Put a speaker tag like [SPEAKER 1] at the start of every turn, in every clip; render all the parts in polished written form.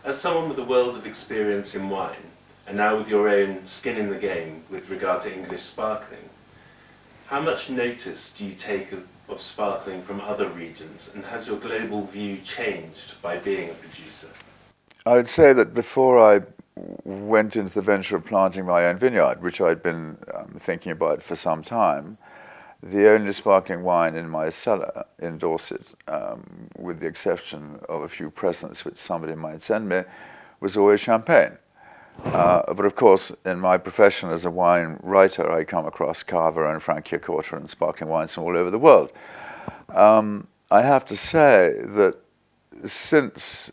[SPEAKER 1] As someone with a world of experience in wine, and now with your own skin in the game with regard to English sparkling, how much notice do you take of sparkling from other regions, and has your global view changed by being a producer?
[SPEAKER 2] I would say that before I went into the venture of planting my own vineyard, which I'd been thinking about for some time, the only sparkling wine in my cellar in Dorset, with the exception of a few presents which somebody might send me, was always champagne. But of course, in my profession as a wine writer, I come across cava and franciacorta and sparkling wines from all over the world. I have to say that since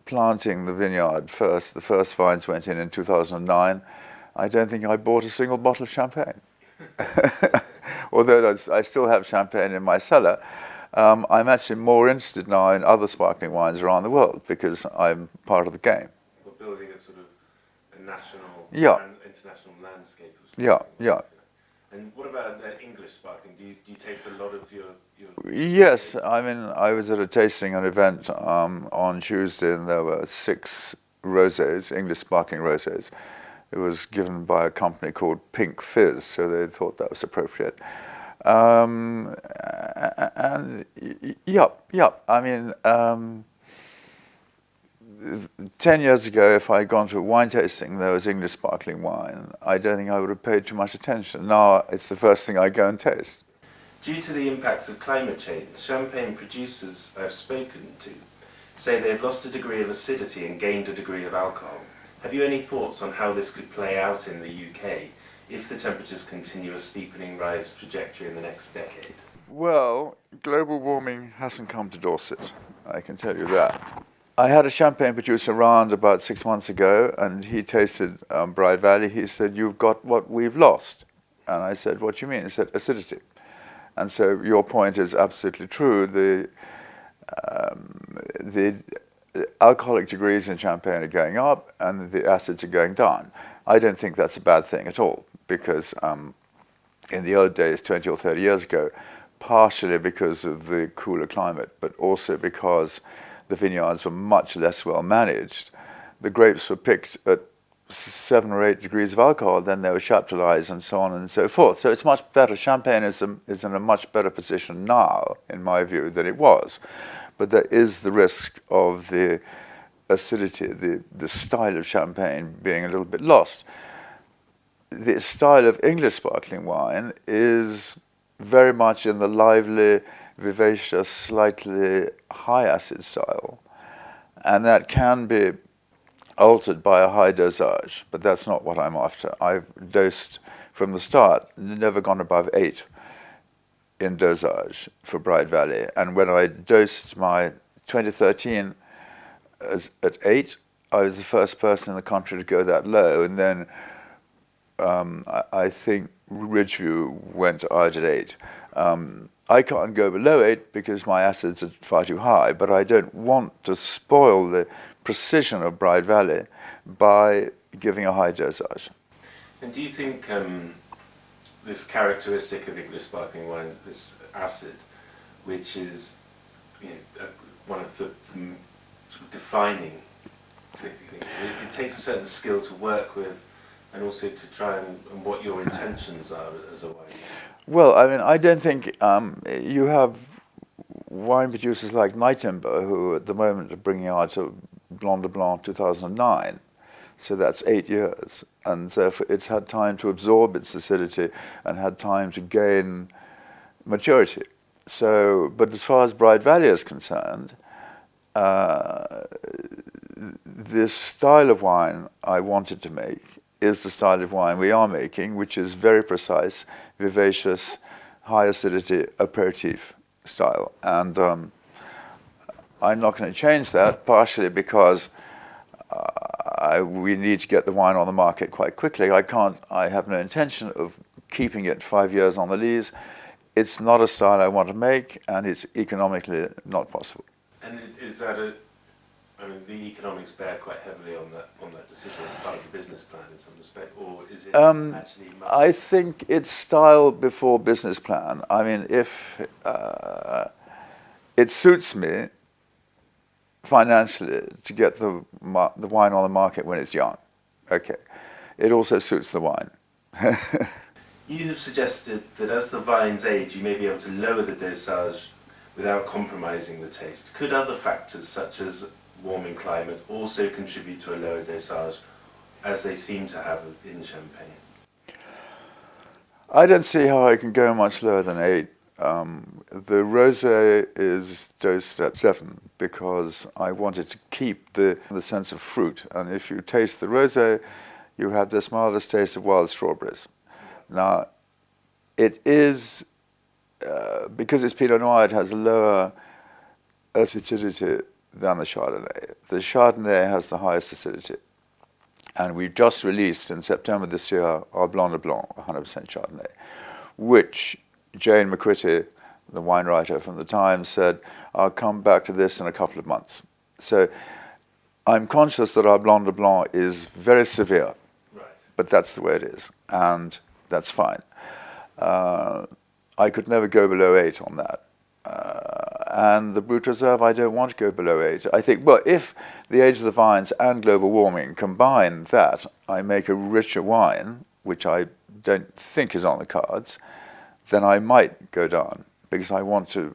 [SPEAKER 2] planting the vineyard first, the first vines went in 2009, I don't think I bought a single bottle of champagne. Although I still have champagne in my cellar, I'm actually more interested now in other sparkling wines around the world because I'm part of the game.
[SPEAKER 1] We're building a sort of a national
[SPEAKER 2] and
[SPEAKER 1] international landscape of
[SPEAKER 2] sparkling. Yeah.
[SPEAKER 1] And what about English sparkling? Do you taste a lot of your...
[SPEAKER 2] Yes, I mean, I was at a tasting an event on Tuesday, and there were 6 rosés, English sparkling rosés. It was given by a company called Pink Fizz, so they thought that was appropriate. And I mean, 10 years ago, if I had gone to a wine tasting, there was English sparkling wine, I don't think I would have paid too much attention. Now it's the first thing I go and taste.
[SPEAKER 1] Due to the impacts of climate change, champagne producers I've spoken to say they've lost a degree of acidity and gained a degree of alcohol. Have you any thoughts on how this could play out in the UK if the temperatures continue a steepening rise trajectory in the next decade?
[SPEAKER 2] Well, global warming hasn't come to Dorset, I can tell you that. I had a champagne producer around about 6 months ago, and he tasted Bride Valley. He said, "You've got what we've lost." And I said, "What do you mean?" He said, "Acidity." And so your point is absolutely true. The alcoholic degrees in champagne are going up and the acids are going down. I don't think that's a bad thing at all, because in the old days, 20 or 30 years ago, partially because of the cooler climate, but also because the vineyards were much less well managed, the grapes were picked at 7 or 8 degrees of alcohol, then they were chaptalized and so on and so forth. So it's much better. Champagne is in a much better position now, in my view, than it was. But there is the risk of the acidity, the style of champagne being a little bit lost. The style of English sparkling wine is very much in the lively, vivacious, slightly high acid style. And that can be altered by a high dosage, but that's not what I'm after. I've dosed from the start, never gone above 8 in dosage for Bride Valley. And when I dosed my 2013 at 8, I was the first person in the country to go that low. And then I think Ridgeview went out at 8. I can't go below 8 because my acids are far too high, but I don't want to spoil the precision of Bride Valley by giving a high dosage.
[SPEAKER 1] And do you think this characteristic of English sparkling wine, this acid, which is one of the sort of defining things, it takes a certain skill to work with, and also to try and what your intentions are as a winemaker?
[SPEAKER 2] Well, I mean, I don't think you have wine producers like Nightimber, who at the moment are bringing out a Blanc de Blanc 2009, so that's 8 years, and therefore it's had time to absorb its acidity and had time to gain maturity. So, but as far as Bride Valley is concerned, this style of wine I wanted to make is the style of wine we are making, which is very precise, vivacious, high acidity aperitif style. And I'm not going to change that, partially because we need to get the wine on the market quite quickly. I have no intention of keeping it 5 years on the lees. It's not a style I want to make, and it's economically not possible.
[SPEAKER 1] And is that I mean, the economics bear quite heavily on that decision as part of the business plan in some respect, or is it actually much?
[SPEAKER 2] I think it's style before business plan. I mean, if it suits me financially to get the wine on the market when it's young. Okay. It also suits the wine.
[SPEAKER 1] You have suggested that as the vines age, you may be able to lower the dosage without compromising the taste. Could other factors, such as warming climate, also contribute to a lower dosage, as they seem to have in Champagne?
[SPEAKER 2] I don't see how I can go much lower than 8. The rosé is dosed at 7 because I wanted to keep the sense of fruit. And if you taste the rosé, you have this marvelous taste of wild strawberries. Now, it is, because it's Pinot Noir, it has a lower acidity than the Chardonnay. The Chardonnay has the highest acidity. And we just released in September this year our Blanc de Blanc, 100% Chardonnay, which Jane McQuitty, the wine writer from the Times, said, I'll come back to this in a couple of months. So I'm conscious that our Blanc de Blanc is very severe, right, but that's the way it is, and that's fine. I could never go below 8 on that. And the Brut Reserve, I don't want to go below 8. I think, well, if the age of the vines and global warming combine that, I make a richer wine, which I don't think is on the cards, then I might go down, because I want to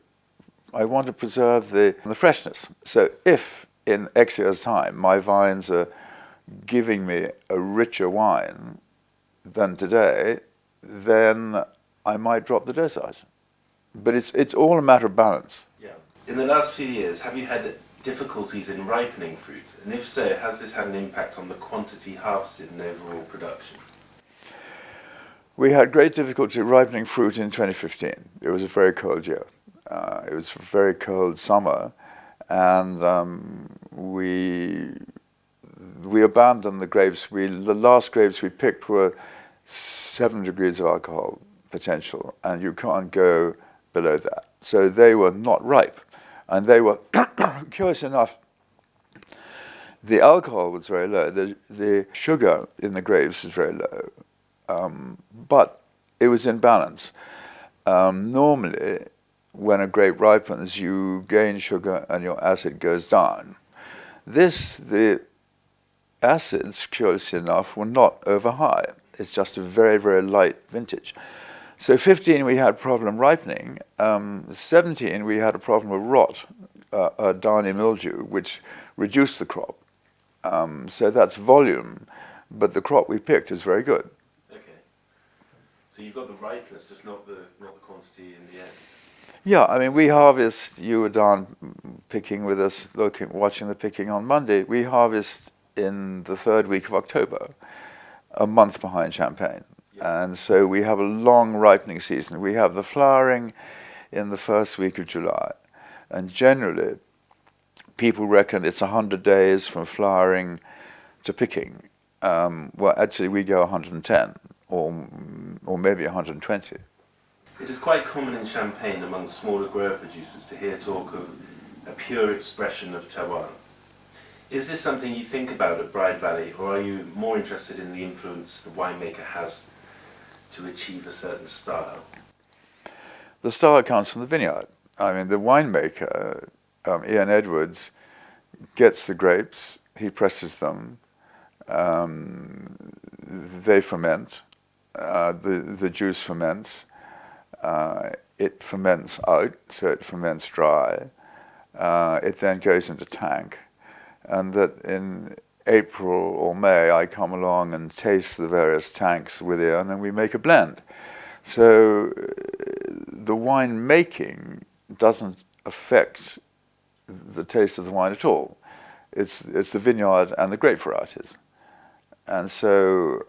[SPEAKER 2] preserve the freshness. So if in X years' time my vines are giving me a richer wine than today, then I might drop the dosage. But it's all a matter of balance.
[SPEAKER 1] Yeah. In the last few years, have you had difficulties in ripening fruit? And if so, has this had an impact on the quantity harvested and overall production?
[SPEAKER 2] We had great difficulty ripening fruit in 2015. It was a very cold year. It was a very cold summer, and we abandoned the grapes. The last grapes we picked were 7 degrees of alcohol potential, and you can't go below that. So they were not ripe, and they were, curious enough, the alcohol was very low. The sugar in the grapes was very low. But it was in balance. Normally, when a grape ripens, you gain sugar and your acid goes down. The acids, curiously enough, were not over high. It's just a very, very light vintage. So 15, we had problem ripening. 17, we had a problem with rot, downy mildew, which reduced the crop. So that's volume, but the crop we picked is very good.
[SPEAKER 1] So you've got the ripeness, just not the quantity in the end.
[SPEAKER 2] Yeah, I mean, we harvest. You were down picking with us, watching the picking on Monday. We harvest in the 3rd week of October, a month behind Champagne, and so we have a long ripening season. We have the flowering in the 1st week of July, and generally, people reckon it's 100 days from flowering to picking. Well, actually, we go 110. Or maybe 120.
[SPEAKER 1] It is quite common in Champagne among smaller grower producers to hear talk of a pure expression of terroir. Is this something you think about at Bride Valley, or are you more interested in the influence the winemaker has to achieve a certain style?
[SPEAKER 2] The style comes from the vineyard. I mean, the winemaker, Ian Edwards, gets the grapes, he presses them, they ferment. The juice ferments. It ferments out, so it ferments dry. It then goes into tank, and that in April or May I come along and taste the various tanks with Ian, and we make a blend. So the wine making doesn't affect the taste of the wine at all. It's the vineyard and the grape varieties. And so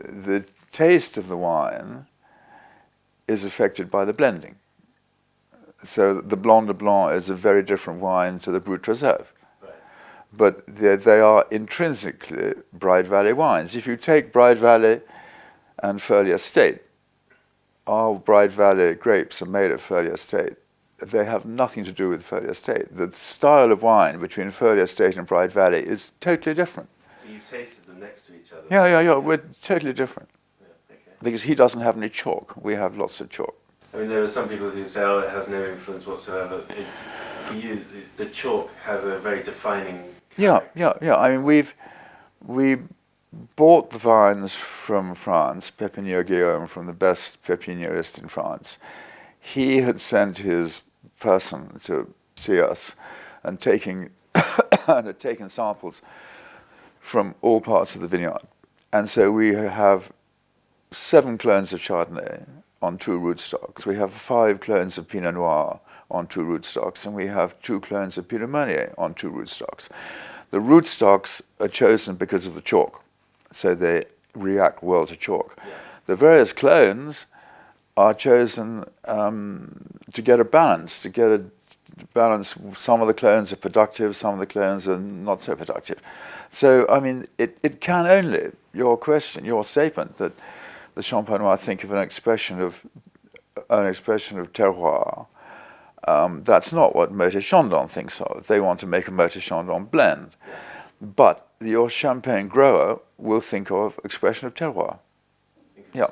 [SPEAKER 2] the taste of the wine is affected by the blending. So the Blanc de Blanc is a very different wine to the Brut Reserve. Right. But they are intrinsically Bride Valley wines. If you take Bride Valley and Furley Estate, our Bride Valley grapes are made at Furley Estate. They have nothing to do with Furley Estate. The style of wine between Furley Estate and Bride Valley is totally different.
[SPEAKER 1] So you've tasted them next to each other?
[SPEAKER 2] Yeah. We're totally different.
[SPEAKER 1] Yeah, okay.
[SPEAKER 2] Because he doesn't have any chalk. We have lots of chalk.
[SPEAKER 1] I mean, there are some people who say, oh, it has no influence whatsoever. for you, the chalk has a very defining
[SPEAKER 2] Yeah,
[SPEAKER 1] character.
[SPEAKER 2] yeah. I mean, we bought the vines from France, Pépinière Guillaume, from the best pépiniérist in France. He had sent his person to see us and had taken samples from all parts of the vineyard. And so we have 7 clones of Chardonnay on 2 rootstocks. We have 5 clones of Pinot Noir on 2 rootstocks, and we have 2 clones of Pinot Meunier on 2 rootstocks. The rootstocks are chosen because of the chalk, so they react well to chalk.
[SPEAKER 1] Yeah.
[SPEAKER 2] The various clones are chosen to get a balance, Some of the clones are productive, some of the clones are not so productive. So, I mean, it can only, your statement that the Champenois think of an expression of terroir. That's not what Moët Chandon thinks of. They want to make a Moët Chandon blend. But your champagne grower will think of expression of terroir. Yeah.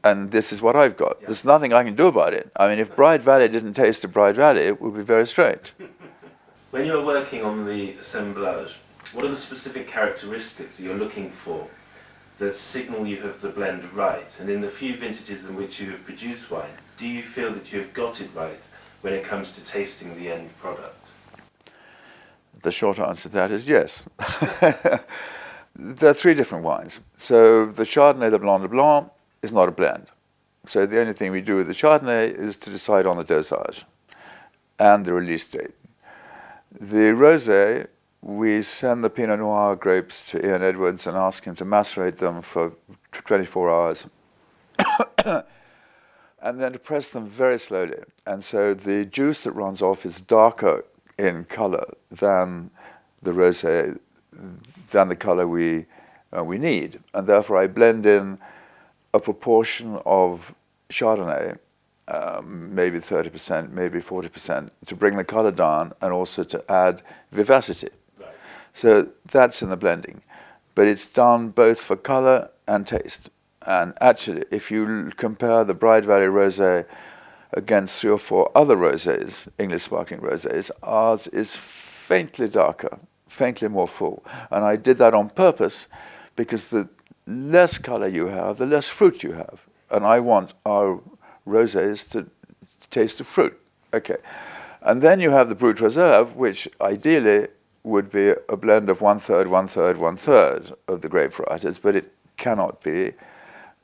[SPEAKER 2] And this is what I've got.
[SPEAKER 1] Yeah.
[SPEAKER 2] There's nothing I can do about it. I mean, if Bride Valley didn't taste of Bride Valley, it would be very strange.
[SPEAKER 1] When you're working on the assemblage, what are the specific characteristics that you're looking for that signal you have the blend right? And in the few vintages in which you have produced wine, do you feel that you have got it right when it comes to tasting the end product?
[SPEAKER 2] The short answer to that is yes. There are 3 different wines. So the Chardonnay, the Blanc de Blanc, is not a blend. So the only thing we do with the Chardonnay is to decide on the dosage and the release date. The Rosé, we send the Pinot Noir grapes to Ian Edwards and ask him to macerate them for 24 hours and then to press them very slowly. And so the juice that runs off is darker in color than the Rosé, than the color we need. And therefore I blend in a proportion of Chardonnay, maybe 30%, maybe 40%, to bring the color down and also to add vivacity.
[SPEAKER 1] Right.
[SPEAKER 2] So that's in the blending. But it's done both for color and taste. And actually, if you compare the Bride Valley Rosé against 3 or 4 other rosés, English sparkling rosés, ours is faintly darker, faintly more full. And I did that on purpose because the less color you have, the less fruit you have. And I want our rosés to taste of fruit. Okay. And then you have the Brut Reserve, which ideally would be a blend of 1/3, 1/3, 1/3 of the grape varieties, but it cannot be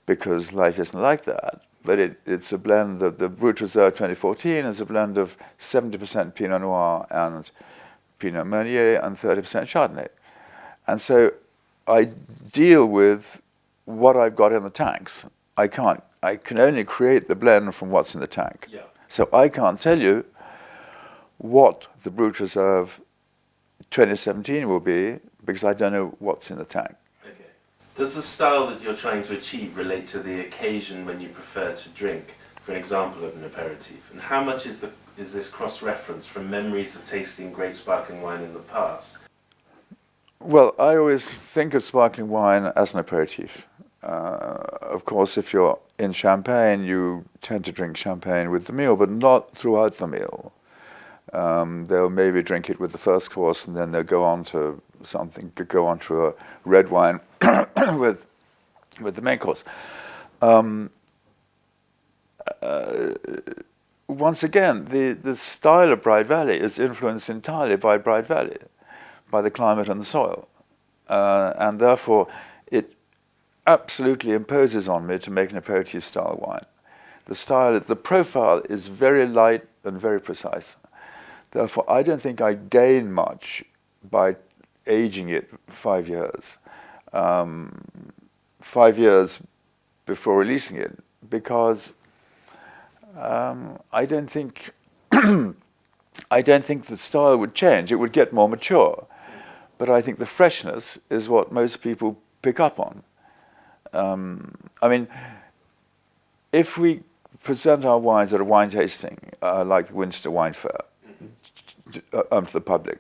[SPEAKER 2] because life isn't like that. But it's a blend of the Brut Reserve 2014 is a blend of 70% Pinot Noir and Pinot Meunier and 30% Chardonnay. And so I deal with what I've got in the tanks. I can only create the blend from what's in the tank.
[SPEAKER 1] Yeah.
[SPEAKER 2] So I can't tell you what the Brut Reserve 2017 will be because I don't know what's in the tank.
[SPEAKER 1] Okay. Does the style that you're trying to achieve relate to the occasion when you prefer to drink, for an example of an aperitif? And how much is this cross-reference from memories of tasting great sparkling wine in the past?
[SPEAKER 2] Well, I always think of sparkling wine as an aperitif. Of course, if you're in Champagne, you tend to drink champagne with the meal, but not throughout the meal. They'll maybe drink it with the first course, and then they'll go on to a red wine with the main course. Once again, the style of Bride Valley is influenced entirely by Bride Valley, by the climate and the soil, and therefore it absolutely imposes on me to make an aperitif style wine. The profile is very light and very precise. Therefore, I don't think I gain much by aging it 5 years. 5 years before releasing it, because I don't think the style would change. It would get more mature, but I think the freshness is what most people pick up on. I mean, if we present our wines at a wine tasting, like the Winchester Wine Fair, to the public,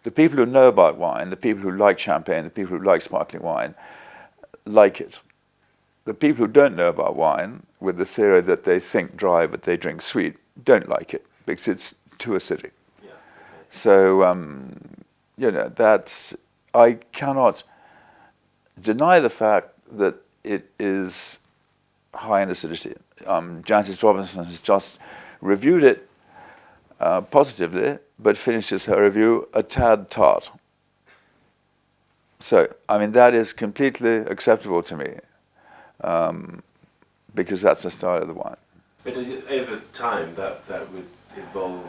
[SPEAKER 2] the people who know about wine, the people who like champagne, the people who like sparkling wine, like it. The people who don't know about wine, with the theory that they think dry but they drink sweet, don't like it, because it's too acidic.
[SPEAKER 1] Yeah. Okay.
[SPEAKER 2] So, I cannot deny the fact that it is high in acidity. Jancis Robinson has just reviewed it positively, but finishes her review a tad tart. So, I mean, that is completely acceptable to me, because that's the style of the wine.
[SPEAKER 1] But over time, that would evolve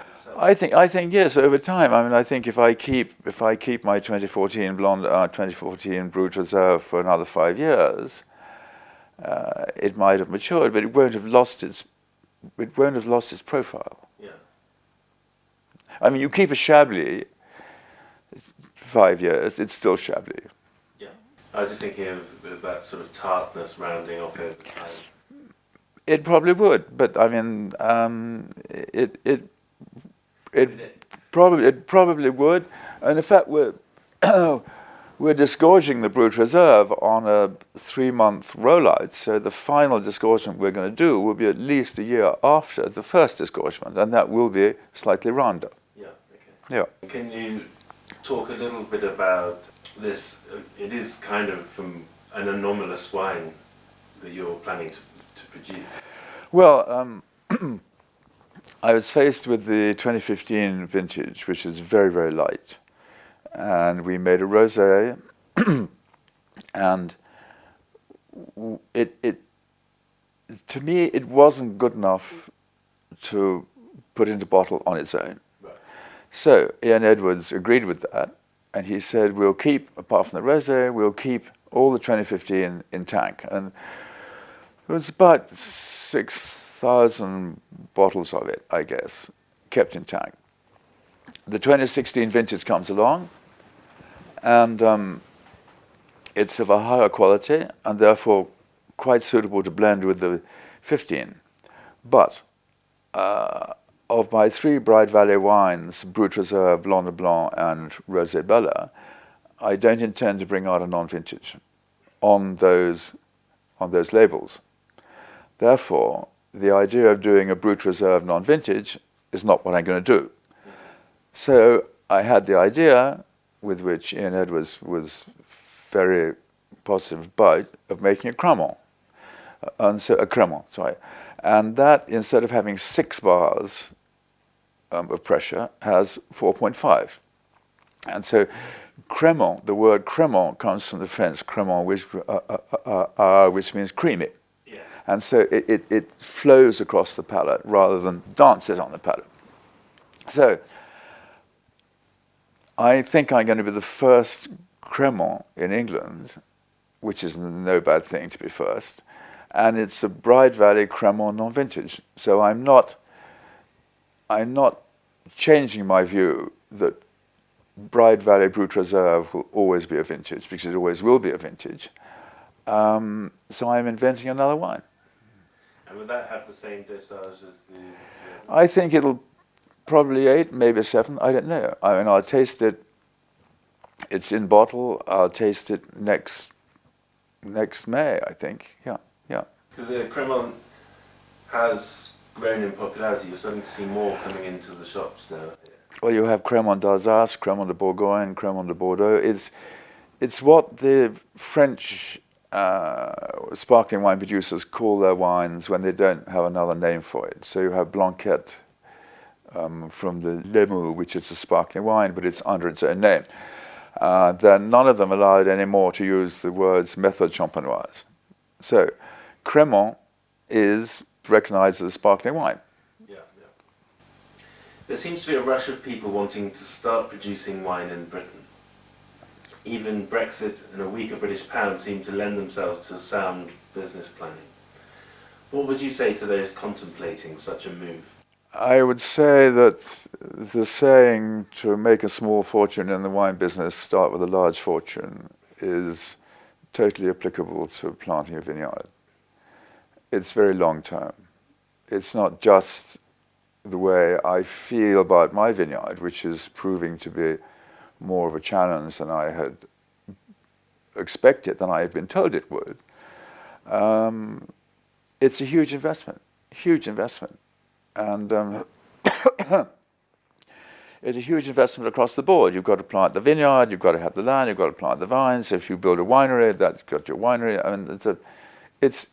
[SPEAKER 1] itself.
[SPEAKER 2] I think yes. Over time, I mean, I think if I keep my 2014 blonde, 2014 Brut Reserve for another 5 years, it might have matured, but it won't have lost its profile.
[SPEAKER 1] Yeah.
[SPEAKER 2] I mean, you keep a Chablis 5 years, it's still Chablis.
[SPEAKER 1] Yeah. I was just thinking of that sort of tartness rounding off over time.
[SPEAKER 2] It probably would, but I mean, it probably would. And in fact, we're disgorging the Brut Reserve on a 3-month rollout. So the final disgorgement we're going to do will be at least a year after the first disgorgement, and that will be slightly rounder.
[SPEAKER 1] Yeah. Okay.
[SPEAKER 2] Yeah.
[SPEAKER 1] Can you talk a little bit about this? It is kind of from an anomalous wine that you're planning to produce.
[SPEAKER 2] Well, I was faced with the 2015 vintage, which is very, very light. And we made a rosé, and to me, it wasn't good enough to put into bottle on its own.
[SPEAKER 1] Right.
[SPEAKER 2] So Ian Edwards agreed with that, and he said, we'll keep, apart from the rosé, we'll keep all the 2015 in tank. And it was about 6,000 bottles of it, I guess, kept in tank. The 2016 vintage comes along, and it's of a higher quality, and therefore quite suitable to blend with the 15. But of my 3 Bride Valley wines, Brut Reserve, Blanc de Blanc, and Rosé Bella, I don't intend to bring out a non-vintage on those labels. Therefore, the idea of doing a Brut Reserve non-vintage is not what I'm going to do. So I had the idea, with which Ian Edwards was very positive about, of making a Cremant. And that, instead of having 6 bars of pressure, has 4.5. And so Cremant, the word Cremant comes from the French Cremant, which means creamy.
[SPEAKER 1] Yeah.
[SPEAKER 2] And so it flows across the palate rather than dances on the palate. So I think I'm going to be the first Cremant in England, which is no bad thing to be first, and it's a Bride Valley Cremant non-vintage. So I'm not changing my view that Bride Valley Brut Reserve will always be a vintage, because it always will be a vintage. So I'm inventing another wine.
[SPEAKER 1] And would that have the same dosage as the...
[SPEAKER 2] I think it'll probably 8, maybe 7, I don't know. I mean, I'll taste it, it's in bottle, I'll taste it next May, I think, yeah.
[SPEAKER 1] Because the Cremant has grown in popularity, you're starting to see more coming into the shops now.
[SPEAKER 2] Well, you have Cremant d'Alsace, Cremant de Bourgogne, Cremant de Bordeaux. It's what the French sparkling wine producers call their wines when they don't have another name for it. So you have Blanquette from the Limoux, which is a sparkling wine, but it's under its own name. Then none of them allowed anymore to use the words méthode champenoise. So Cremant is recognized as a sparkling wine.
[SPEAKER 1] Yeah. There seems to be a rush of people wanting to start producing wine in Britain. Even Brexit and a weaker British pound seem to lend themselves to sound business planning. What would you say to those contemplating such a move?
[SPEAKER 2] I would say that the saying to make a small fortune in the wine business, start with a large fortune, is totally applicable to planting a vineyard. It's very long term. It's not just the way I feel about my vineyard, which is proving to be more of a challenge than I had expected, than I had been told it would. It's a huge investment. And is a huge investment across the board. You've got to plant the vineyard, you've got to have the land, you've got to plant the vines. If you build a winery, that's got your winery. I mean, it's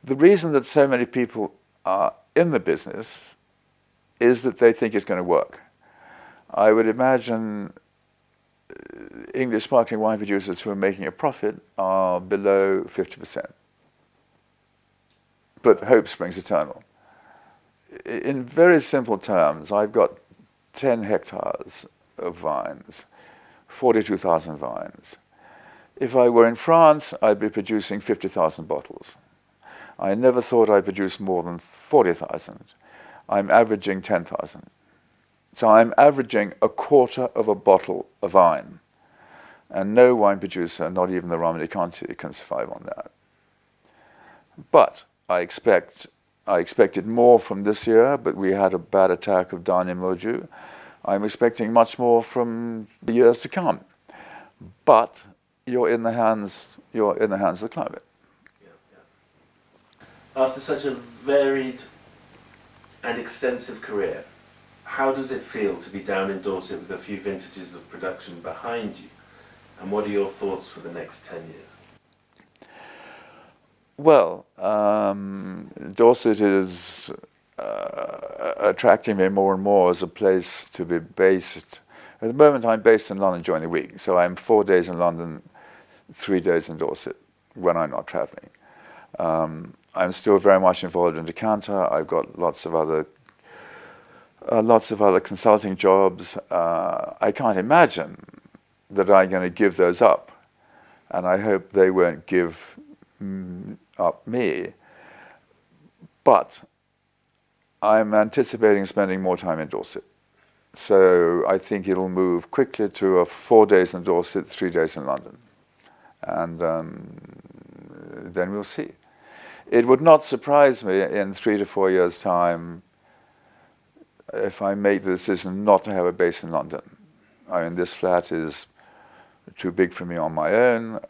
[SPEAKER 2] the reason that so many people are in the business is that they think it's going to work. I would imagine English sparkling wine producers who are making a profit are below 50%. But hope springs eternal. In very simple terms, I've got 10 hectares of vines, 42,000 vines. If I were in France, I'd be producing 50,000 bottles. I never thought I'd produce more than 40,000. I'm averaging 10,000. So I'm averaging a quarter of a bottle of wine. And no wine producer, not even the Romanée-Conti, can survive on that. But I expected more from this year, but we had a bad attack of downy mildew. I'm expecting much more from the years to come. But you're in the hands of the climate.
[SPEAKER 1] After such a varied and extensive career, how does it feel to be down in Dorset with a few vintages of production behind you? And what are your thoughts for the next 10 years?
[SPEAKER 2] Well, Dorset is attracting me more and more as a place to be based. At the moment, I'm based in London during the week, so I'm 4 days in London, 3 days in Dorset when I'm not traveling. I'm still very much involved in decanter. I've got lots of other consulting jobs. I can't imagine that I'm going to give those up, and I hope they won't give up me. But I'm anticipating spending more time in Dorset. So I think it'll move quickly to 4 days in Dorset, 3 days in London. And then we'll see. It would not surprise me in 3 to 4 years' time if I make the decision not to have a base in London. I mean, this flat is too big for me on my own.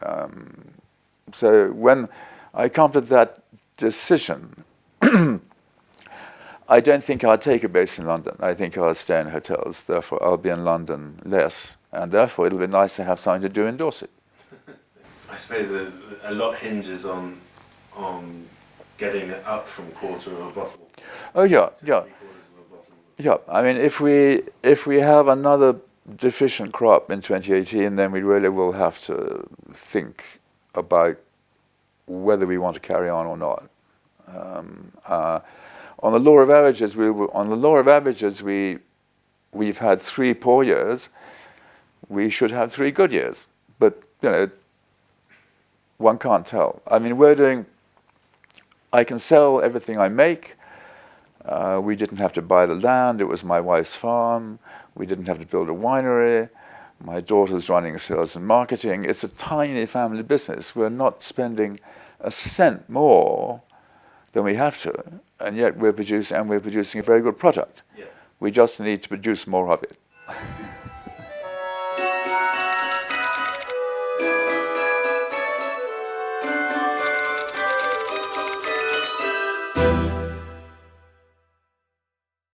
[SPEAKER 2] So when I come to that decision, I don't think I'll take a base in London. I think I'll stay in hotels. Therefore, I'll be in London less. And therefore, it'll be nice to have something to do in Dorset.
[SPEAKER 1] I suppose a lot hinges on getting it up from quarter of a bottle.
[SPEAKER 2] Oh yeah. Yeah. I mean, if we have another deficient crop in 2018, then we really will have to think about whether we want to carry on or not. On the law of averages, we've had 3 poor years. We should have 3 good years, but one can't tell. I mean, I can sell everything I make. We didn't have to buy the land. It was my wife's farm. We didn't have to build a winery. My daughter's running sales and marketing. It's a tiny family business. We're not spending a cent more than we have to, and yet we're producing a very good product.
[SPEAKER 1] Yes.
[SPEAKER 2] We just need to produce more of it.